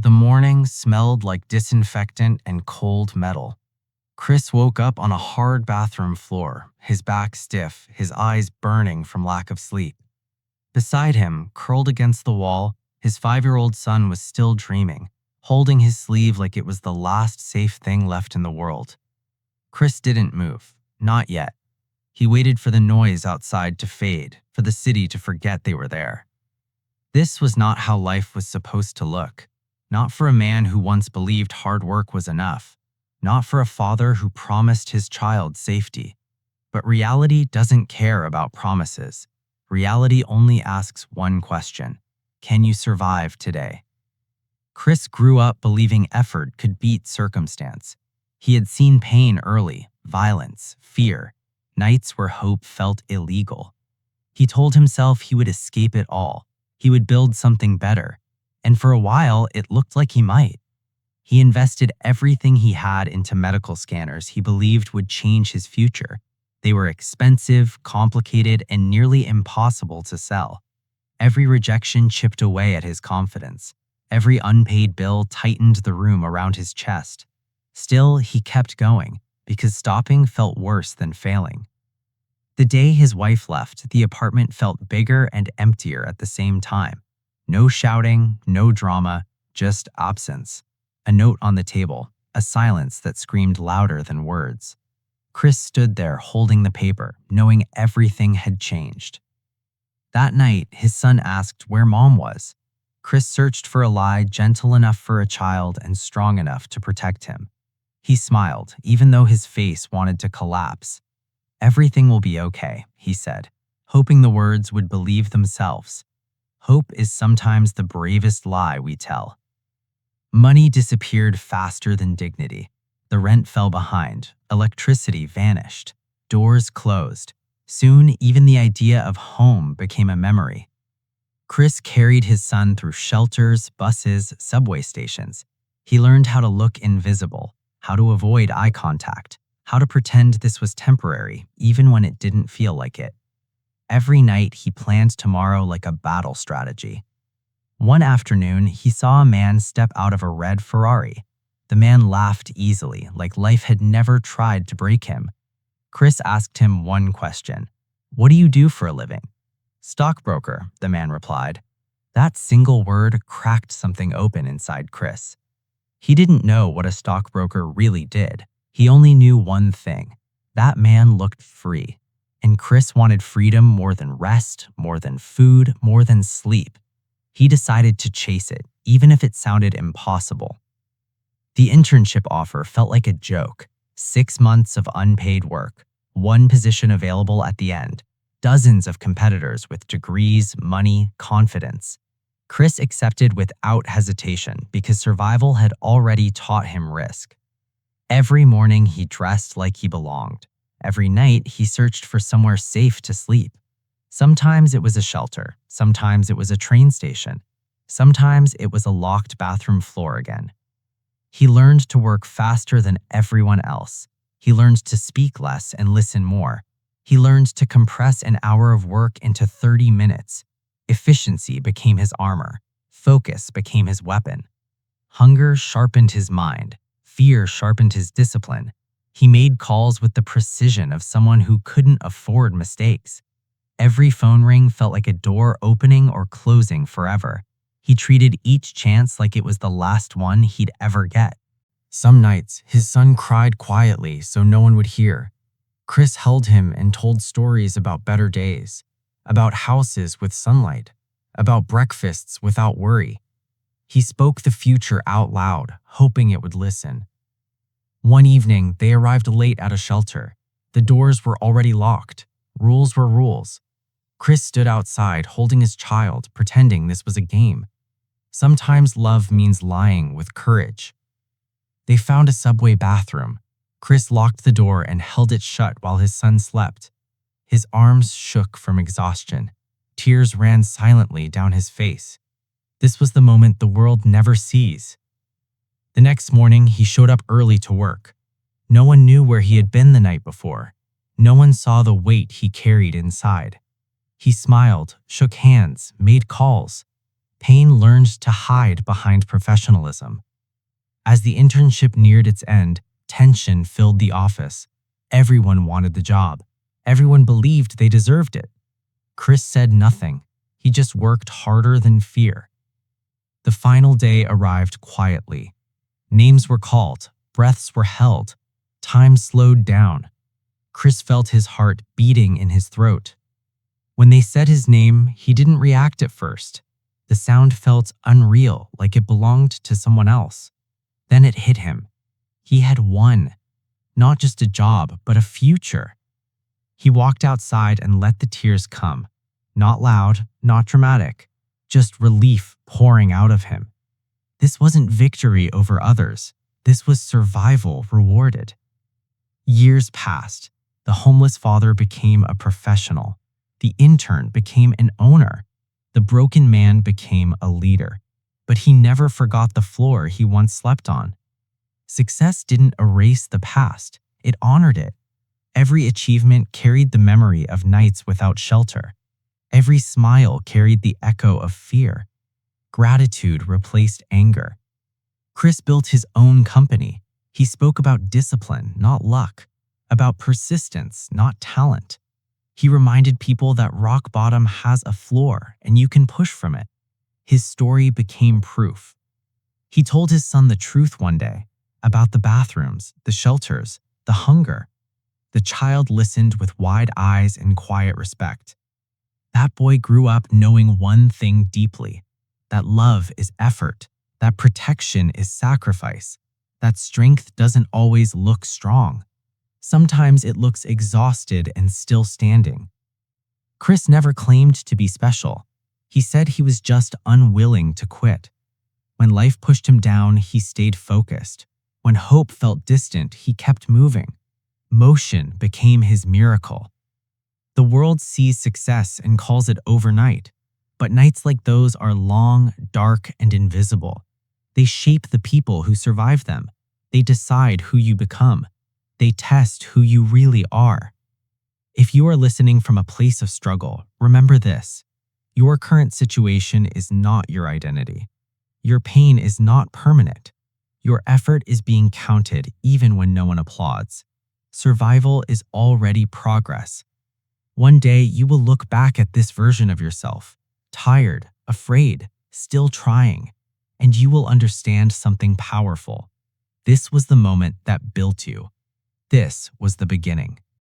The morning smelled like disinfectant and cold metal. Chris woke up on a hard bathroom floor, his back stiff, his eyes burning from lack of sleep. Beside him, curled against the wall, his 5-year-old son was still dreaming, holding his sleeve like it was the last safe thing left in the world. Chris didn't move, not yet. He waited for the noise outside to fade, for the city to forget they were there. This was not how life was supposed to look. Not for a man who once believed hard work was enough. Not for a father who promised his child safety. But reality doesn't care about promises. Reality only asks one question: can you survive today? Chris grew up believing effort could beat circumstance. He had seen pain early, violence, fear, nights where hope felt illegal. He told himself he would escape it all. He would build something better. And for a while, it looked like he might. He invested everything he had into medical scanners he believed would change his future. They were expensive, complicated, and nearly impossible to sell. Every rejection chipped away at his confidence. Every unpaid bill tightened the room around his chest. Still, he kept going, because stopping felt worse than failing. The day his wife left, the apartment felt bigger and emptier at the same time. No shouting, no drama, just absence. A note on the table, a silence that screamed louder than words. Chris stood there holding the paper, knowing everything had changed. That night, his son asked where Mom was. Chris searched for a lie gentle enough for a child and strong enough to protect him. He smiled, even though his face wanted to collapse. "Everything will be okay," he said, hoping the words would believe themselves. Hope is sometimes the bravest lie we tell. Money disappeared faster than dignity. The rent fell behind. Electricity vanished. Doors closed. Soon, even the idea of home became a memory. Chris carried his son through shelters, buses, subway stations. He learned how to look invisible, how to avoid eye contact, how to pretend this was temporary, even when it didn't feel like it. Every night, he planned tomorrow like a battle strategy. One afternoon, he saw a man step out of a red Ferrari. The man laughed easily, like life had never tried to break him. Chris asked him one question: "What do you do for a living?" "Stockbroker," the man replied. That single word cracked something open inside Chris. He didn't know what a stockbroker really did. He only knew one thing: that man looked free. And Chris wanted freedom more than rest, more than food, more than sleep. He decided to chase it, even if it sounded impossible. The internship offer felt like a joke. 6 months of unpaid work, one position available at the end, dozens of competitors with degrees, money, confidence. Chris accepted without hesitation because survival had already taught him risk. Every morning he dressed like he belonged. Every night he searched for somewhere safe to sleep. Sometimes it was a shelter, sometimes it was a train station, sometimes it was a locked bathroom floor again. He learned to work faster than everyone else. He learned to speak less and listen more. He learned to compress an hour of work into 30 minutes. Efficiency became his armor. Focus became his weapon. Hunger sharpened his mind. Fear sharpened his discipline. He made calls with the precision of someone who couldn't afford mistakes. Every phone ring felt like a door opening or closing forever. He treated each chance like it was the last one he'd ever get. Some nights, his son cried quietly so no one would hear. Chris held him and told stories about better days, about houses with sunlight, about breakfasts without worry. He spoke the future out loud, hoping it would listen. One evening, they arrived late at a shelter. The doors were already locked. Rules were rules. Chris stood outside, holding his child, pretending this was a game. Sometimes love means lying with courage. They found a subway bathroom. Chris locked the door and held it shut while his son slept. His arms shook from exhaustion. Tears ran silently down his face. This was the moment the world never sees. The next morning, he showed up early to work. No one knew where he had been the night before. No one saw the weight he carried inside. He smiled, shook hands, made calls. Pain learned to hide behind professionalism. As the internship neared its end, tension filled the office. Everyone wanted the job. Everyone believed they deserved it. Chris said nothing. He just worked harder than fear. The final day arrived quietly. Names were called, breaths were held, time slowed down. Chris felt his heart beating in his throat. When they said his name, he didn't react at first. The sound felt unreal, like it belonged to someone else. Then it hit him. He had won. Not just a job, but a future. He walked outside and let the tears come. Not loud, not dramatic, just relief pouring out of him. This wasn't victory over others. This was survival rewarded. Years passed. The homeless father became a professional. The intern became an owner. The broken man became a leader. But he never forgot the floor he once slept on. Success didn't erase the past. It honored it. Every achievement carried the memory of nights without shelter. Every smile carried the echo of fear. Gratitude replaced anger. Chris built his own company. He spoke about discipline, not luck, about persistence, not talent. He reminded people that rock bottom has a floor and you can push from it. His story became proof. He told his son the truth one day about the bathrooms, the shelters, the hunger. The child listened with wide eyes and quiet respect. That boy grew up knowing one thing deeply, that love is effort, that protection is sacrifice, that strength doesn't always look strong. Sometimes it looks exhausted and still standing. Chris never claimed to be special. He said he was just unwilling to quit. When life pushed him down, he stayed focused. When hope felt distant, he kept moving. Motion became his miracle. The world sees success and calls it overnight, but nights like those are long, dark, and invisible. They shape the people who survive them. They decide who you become. They test who you really are. If you are listening from a place of struggle, remember this. Your current situation is not your identity. Your pain is not permanent. Your effort is being counted even when no one applauds. Survival is already progress. One day you will look back at this version of yourself, tired, afraid, still trying, and you will understand something powerful. This was the moment that built you. This was the beginning.